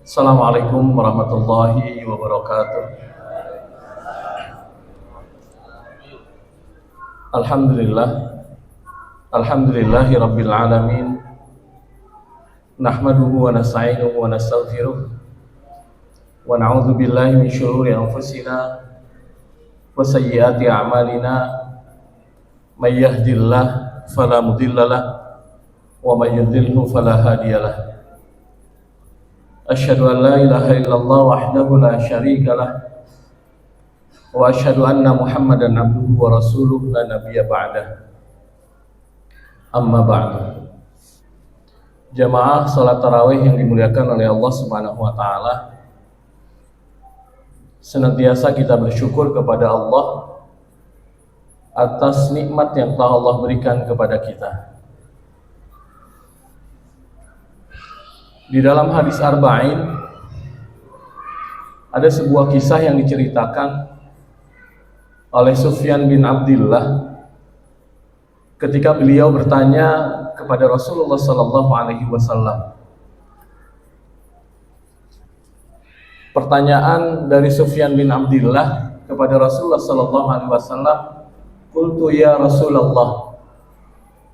Assalamualaikum warahmatullahi wabarakatuh. Alhamdulillah, alhamdulillahi rabbil alamin. Nahmaduhu wa nasta'inuhu wa nastaghfiruh wa na'udzu billahi min syururi anfusina wa sayyiati a'malina. May yahdihillahu fala mudhillalah wa may yudhlilhu fala hadiyalah. Asyhadu an la ilaha illallah wahdahu la syarikalah wa asyhadu anna Muhammadan abduhu wa rasuluh la nabiyya ba'dah. Amma ba'du. Jamaah salat tarawih yang dimuliakan oleh Allah Subhanahu wa taala, senantiasa kita bersyukur kepada Allah atas nikmat yang telah Allah berikan kepada kita. Di dalam hadis Arba'in ada sebuah kisah yang diceritakan oleh Sufyan bin Abdullah ketika beliau bertanya kepada Rasulullah SAW. Pertanyaan dari Sufyan bin Abdullah kepada Rasulullah SAW, "Qultu ya Rasulullah,"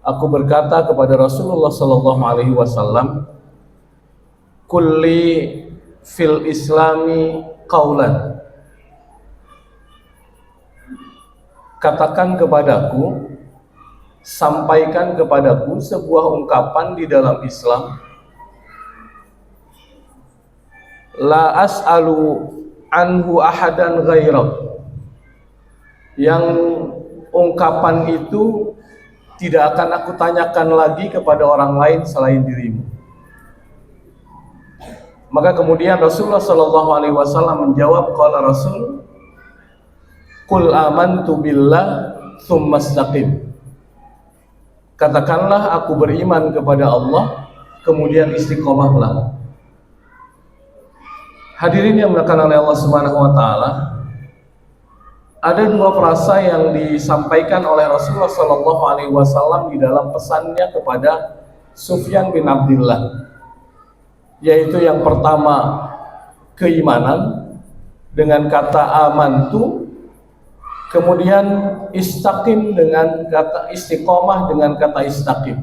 aku berkata kepada Rasulullah SAW, "Kulli fil islami qaulan," katakan kepadaku, sampaikan kepadaku sebuah ungkapan di dalam Islam, la as'alu anhu ahadan ghairak, yang ungkapan itu tidak akan aku tanyakan lagi kepada orang lain selain dirimu. Maka kemudian Rasulullah SAW menjawab, qala Rasul, qul amantu billah tsumma istaqim, katakanlah aku beriman kepada Allah, kemudian istiqomahlah. Hadirin yang dimuliakan oleh Allah Subhanahu wa taala, ada dua frasa yang disampaikan oleh Rasulullah SAW di dalam pesannya kepada Sufyan bin Abdullah, yaitu yang pertama keimanan dengan kata amantu, kemudian istaqim dengan kata istiqomah dengan kata istaqim.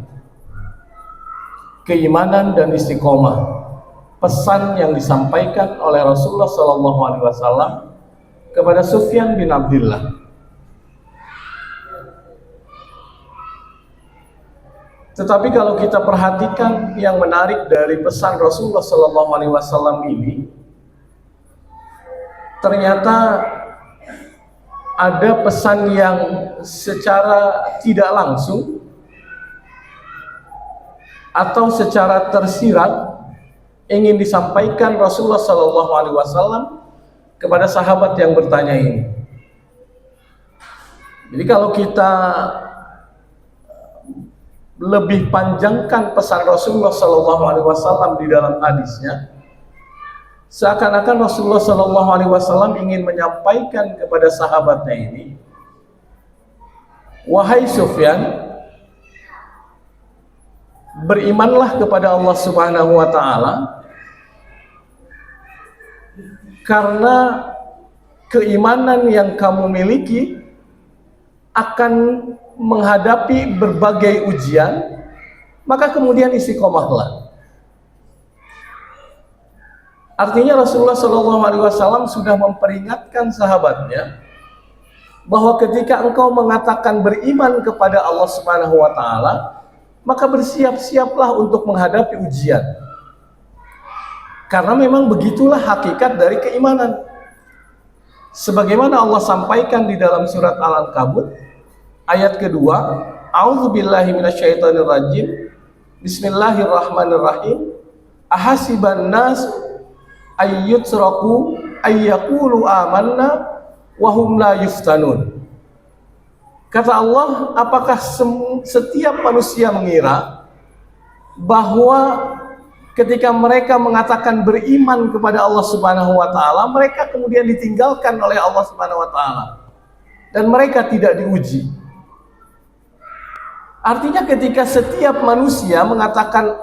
Keimanan dan istiqomah, pesan yang disampaikan oleh Rasulullah SAW kepada Sufyan bin Abdullah. Tetapi kalau kita perhatikan yang menarik dari pesan Rasulullah SAW ini, ternyata ada pesan yang secara tidak langsung atau secara tersirat ingin disampaikan Rasulullah SAW kepada sahabat yang bertanya ini. Jadi kalau kita lebih panjangkan pesan Rasulullah SAW di dalam hadisnya, seakan-akan Rasulullah SAW ingin menyampaikan kepada sahabatnya ini, wahai Sufyan, berimanlah kepada Allah Subhanahu wa taala, karena keimanan yang kamu miliki akan menghadapi berbagai ujian, maka kemudian istiqomahlah. Artinya Rasulullah SAW sudah memperingatkan sahabatnya bahwa ketika engkau mengatakan beriman kepada Allah Subhanahu wa taala, maka bersiap-siaplah untuk menghadapi ujian. Karena memang begitulah hakikat dari keimanan. Sebagaimana Allah sampaikan di dalam surat Al-Ankabut ayat kedua, a'udzubillahi minasyaitonirrajim, bismillahirrahmanirrahim, ahasiban nas ayyutraku ayyaqulu amanna wa hum la yuftanun. Kata Allah, apakah setiap manusia mengira bahwa ketika mereka mengatakan beriman kepada Allah Subhanahu wa taala, mereka kemudian ditinggalkan oleh Allah Subhanahu wa taala dan mereka tidak diuji? Artinya ketika setiap manusia mengatakan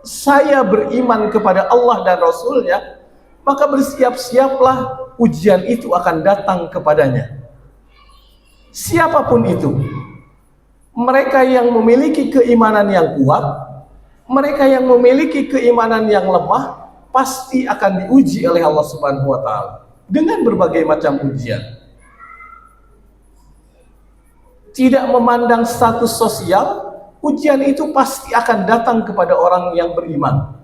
saya beriman kepada Allah dan Rasulnya, maka bersiap-siaplah ujian itu akan datang kepadanya. Siapapun itu, mereka yang memiliki keimanan yang kuat, mereka yang memiliki keimanan yang lemah, pasti akan diuji oleh Allah Subhanahu wa Ta'ala dengan berbagai macam ujian. Tidak memandang status sosial, ujian itu pasti akan datang kepada orang yang beriman.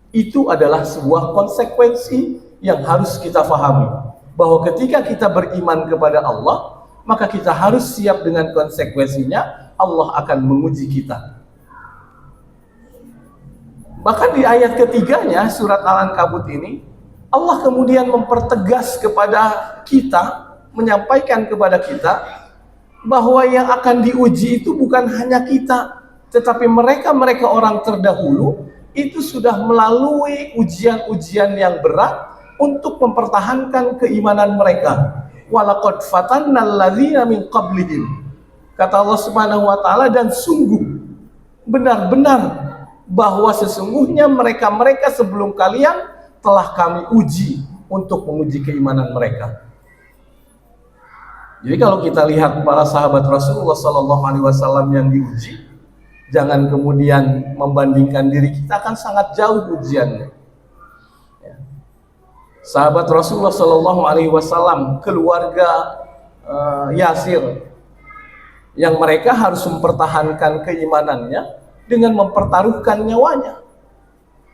Itu adalah sebuah konsekuensi yang harus kita fahami, bahwa ketika kita beriman kepada Allah, maka kita harus siap dengan konsekuensinya. Allah akan menguji kita. Bahkan di ayat ketiganya surat Al-Ankabut ini, Allah kemudian mempertegas kepada kita, menyampaikan kepada kita bahwa yang akan diuji itu bukan hanya kita, tetapi mereka orang terdahulu itu sudah melalui ujian-ujian yang berat untuk mempertahankan keimanan mereka. Walaqad fatannal ladzina min qablihim, kata Allah Subhanahu wa Ta'ala, dan sungguh benar-benar bahwa sesungguhnya mereka sebelum kalian telah kami uji untuk menguji keimanan mereka. Jadi kalau kita lihat para sahabat Rasulullah SAW yang diuji, jangan kemudian membandingkan diri kita, akan sangat jauh ujiannya. Sahabat Rasulullah SAW, keluarga Yasir, yang mereka harus mempertahankan keimanannya dengan mempertaruhkan nyawanya.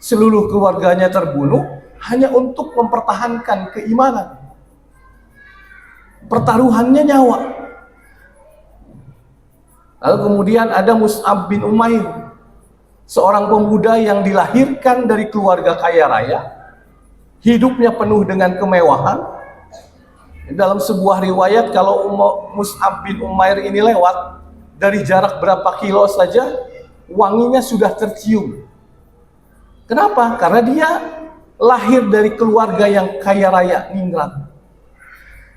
Seluruh keluarganya terbunuh hanya untuk mempertahankan keimanan. Pertaruhannya nyawa. Lalu kemudian ada Mus'ab bin Umair, seorang pemuda yang dilahirkan dari keluarga kaya raya, hidupnya penuh dengan kemewahan. Dalam sebuah riwayat, kalau Mus'ab bin Umair ini lewat, dari jarak berapa kilo saja wanginya sudah tercium. Kenapa? Karena dia lahir dari keluarga yang kaya raya, ningrat.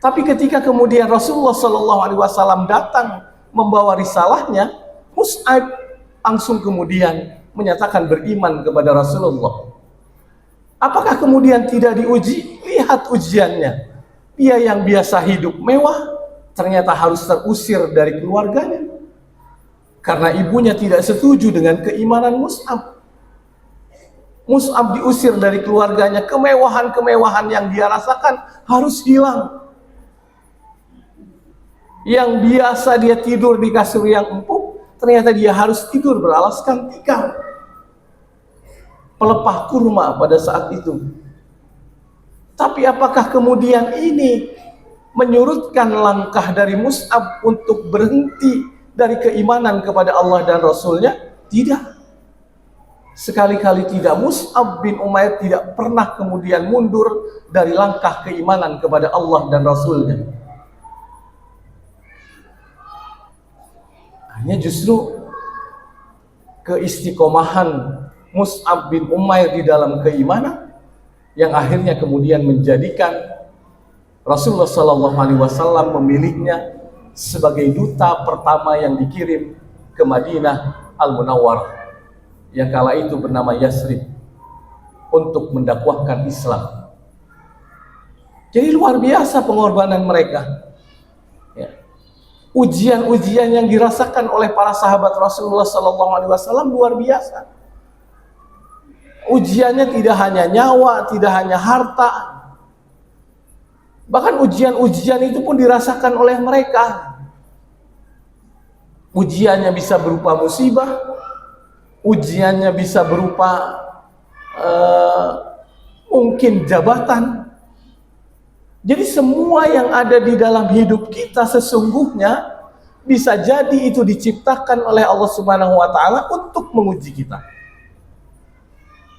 Tapi ketika kemudian Rasulullah SAW datang membawa risalahnya, Mus'ab langsung kemudian menyatakan beriman kepada Rasulullah. Apakah kemudian tidak diuji? Lihat ujiannya. Dia yang biasa hidup mewah, ternyata harus terusir dari keluarganya karena ibunya tidak setuju dengan keimanan Mus'ab. Mus'ab diusir dari keluarganya, kemewahan-kemewahan yang dia rasakan harus hilang. Yang biasa dia tidur di kasur yang empuk, ternyata dia harus tidur beralaskan tikar, pelepah kurma pada saat itu. Tapi apakah kemudian ini menyurutkan langkah dari Mus'ab untuk berhenti dari keimanan kepada Allah dan Rasulnya? Tidak. Sekali-kali tidak. Mus'ab bin Umair tidak pernah kemudian mundur dari langkah keimanan kepada Allah dan Rasulnya. Hanya justru keistiqomahan Mus'ab bin Umair di dalam keimanan yang akhirnya kemudian menjadikan Rasulullah SAW memilihnya sebagai duta pertama yang dikirim ke Madinah Al-Munawwarah, yang kala itu bernama Yasrib, untuk mendakwahkan Islam. Jadi luar biasa pengorbanan mereka. Ya. Ujian-ujian yang dirasakan oleh para sahabat Rasulullah SAW luar biasa. Ujiannya tidak hanya nyawa, tidak hanya harta. Bahkan ujian-ujian itu pun dirasakan oleh mereka. Ujiannya bisa berupa musibah, ujiannya bisa berupa mungkin jabatan. Jadi semua yang ada di dalam hidup kita sesungguhnya bisa jadi itu diciptakan oleh Allah Subhanahu wa Ta'ala untuk menguji kita.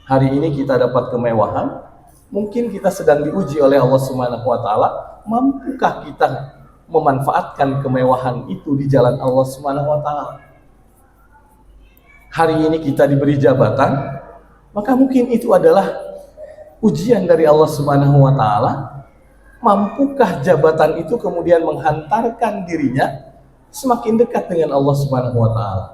Hari ini kita dapat kemewahan, mungkin kita sedang diuji oleh Allah Subhanahu wa Ta'ala. Mampukah kita memanfaatkan kemewahan itu di jalan Allah Subhanahu wa Ta'ala? Hari ini kita diberi jabatan, maka mungkin itu adalah ujian dari Allah Subhanahu wa Ta'ala. Mampukah jabatan itu kemudian menghantarkan dirinya semakin dekat dengan Allah Subhanahu wa Ta'ala?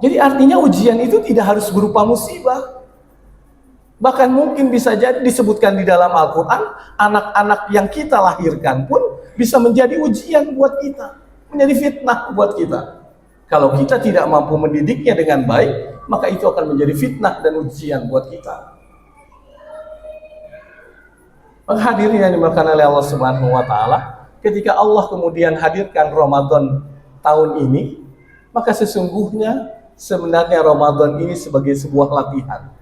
Jadi artinya ujian itu tidak harus berupa musibah. Bahkan mungkin bisa jadi disebutkan di dalam Al-Quran, anak-anak yang kita lahirkan pun bisa menjadi ujian buat kita, menjadi fitnah buat kita. Kalau kita tidak mampu mendidiknya dengan baik, maka itu akan menjadi fitnah dan ujian buat kita. Hadirin yang dimuliakan oleh Allah Subhanahu wa taala, ketika Allah kemudian hadirkan Ramadan tahun ini, maka sesungguhnya sebenarnya Ramadan ini sebagai sebuah latihan.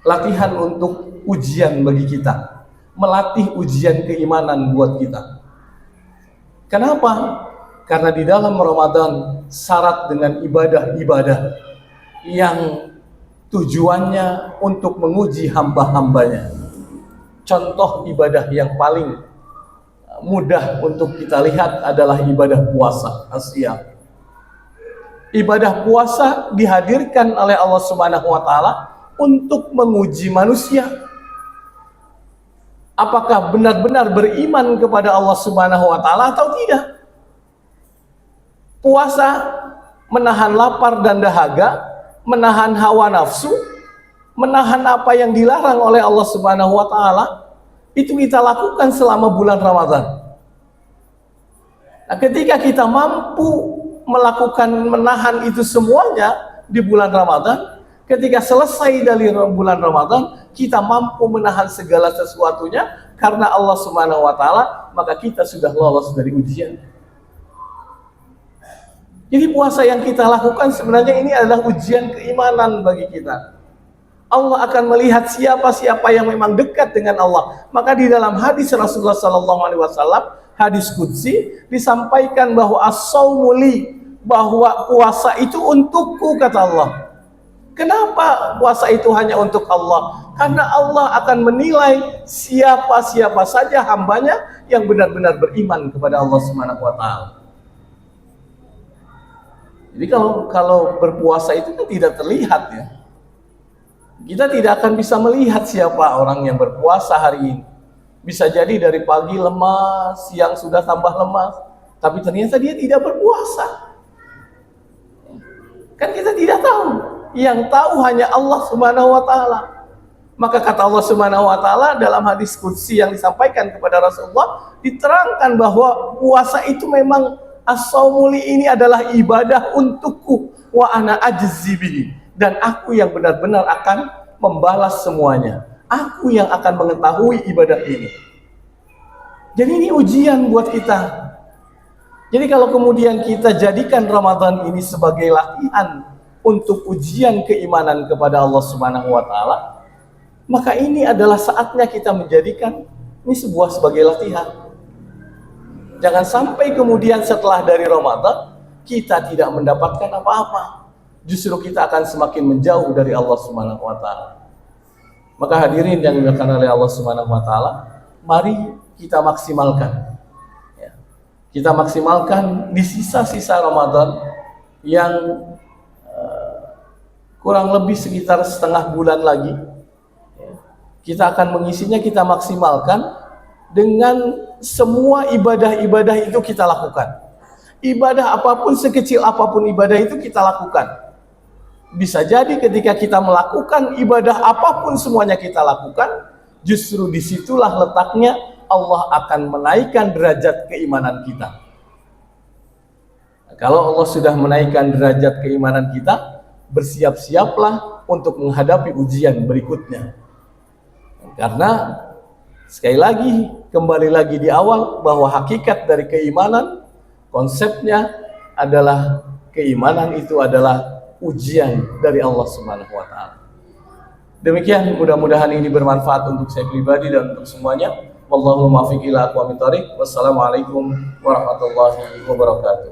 Latihan untuk ujian bagi kita, melatih ujian keimanan buat kita. Kenapa? Karena di dalam Ramadan syarat dengan ibadah-ibadah yang tujuannya untuk menguji hamba-hambanya. Contoh ibadah yang paling mudah untuk kita lihat adalah ibadah puasa, asyam. Ibadah puasa dihadirkan oleh Allah Subhanahu wa taala untuk menguji manusia. Apakah benar-benar beriman kepada Allah Subhanahu wa taala atau tidak? Puasa menahan lapar dan dahaga, menahan hawa nafsu, menahan apa yang dilarang oleh Allah Subhanahu wa taala, itu kita lakukan selama bulan Ramadan. Nah, ketika kita mampu melakukan menahan itu semuanya di bulan Ramadan, ketika selesai dari bulan Ramadan, kita mampu menahan segala sesuatunya karena Allah Subhanahu wa taala, maka kita sudah lolos dari ujian. Jadi puasa yang kita lakukan sebenarnya ini adalah ujian keimanan bagi kita. Allah akan melihat siapa-siapa yang memang dekat dengan Allah. Maka di dalam hadis Rasulullah SAW, hadis qudsi, disampaikan bahwa as-saumu li, bahwa puasa itu untukku, kata Allah. Kenapa puasa itu hanya untuk Allah? Karena Allah akan menilai siapa-siapa saja hambanya yang benar-benar beriman kepada Allah Subhanahu wa taala. Jadi kalau berpuasa itu kan tidak terlihat ya. Kita tidak akan bisa melihat siapa orang yang berpuasa hari ini. Bisa jadi dari pagi lemas, siang sudah tambah lemas, tapi ternyata dia tidak berpuasa. Kan kita tidak tahu. Yang tahu hanya Allah Subhanahu wa taala. Maka kata Allah Subhanahu wa taala dalam hadis qudsi yang disampaikan kepada Rasulullah, diterangkan bahwa puasa itu memang as-saumuli ini adalah ibadah untukku wa ana ajzi bihi, dan aku yang benar-benar akan membalas semuanya. Aku yang akan mengetahui ibadah ini. Jadi ini ujian buat kita. Jadi kalau kemudian kita jadikan Ramadan ini sebagai latihan untuk ujian keimanan kepada Allah Subhanahu wa taala, maka ini adalah saatnya kita menjadikan ini sebagai latihan. Jangan sampai kemudian setelah dari Ramadan kita tidak mendapatkan apa-apa. Justru kita akan semakin menjauh dari Allah Subhanahu wa taala. Maka hadirin yang dimuliakan oleh Allah Subhanahu wa taala, mari kita maksimalkan. Ya. Kita maksimalkan di sisa-sisa Ramadan yang kurang lebih sekitar setengah bulan lagi. Ya. Kita akan mengisinya, kita maksimalkan dengan semua ibadah-ibadah itu kita lakukan. Ibadah apapun, sekecil apapun ibadah itu kita lakukan. Bisa jadi ketika kita melakukan ibadah apapun semuanya kita lakukan, justru disitulah letaknya Allah akan menaikkan derajat keimanan kita. Nah, kalau Allah sudah menaikkan derajat keimanan kita, bersiap-siaplah untuk menghadapi ujian berikutnya. Karena sekali lagi, kembali lagi di awal, bahwa hakikat dari keimanan, konsepnya adalah keimanan itu adalah ujian dari Allah Subhanahu wa taala. Demikian, mudah-mudahan ini bermanfaat untuk saya pribadi dan untuk semuanya. Wallahu muwaffiq ila aqwamit thoriq. Wassalamualaikum warahmatullahi wabarakatuh.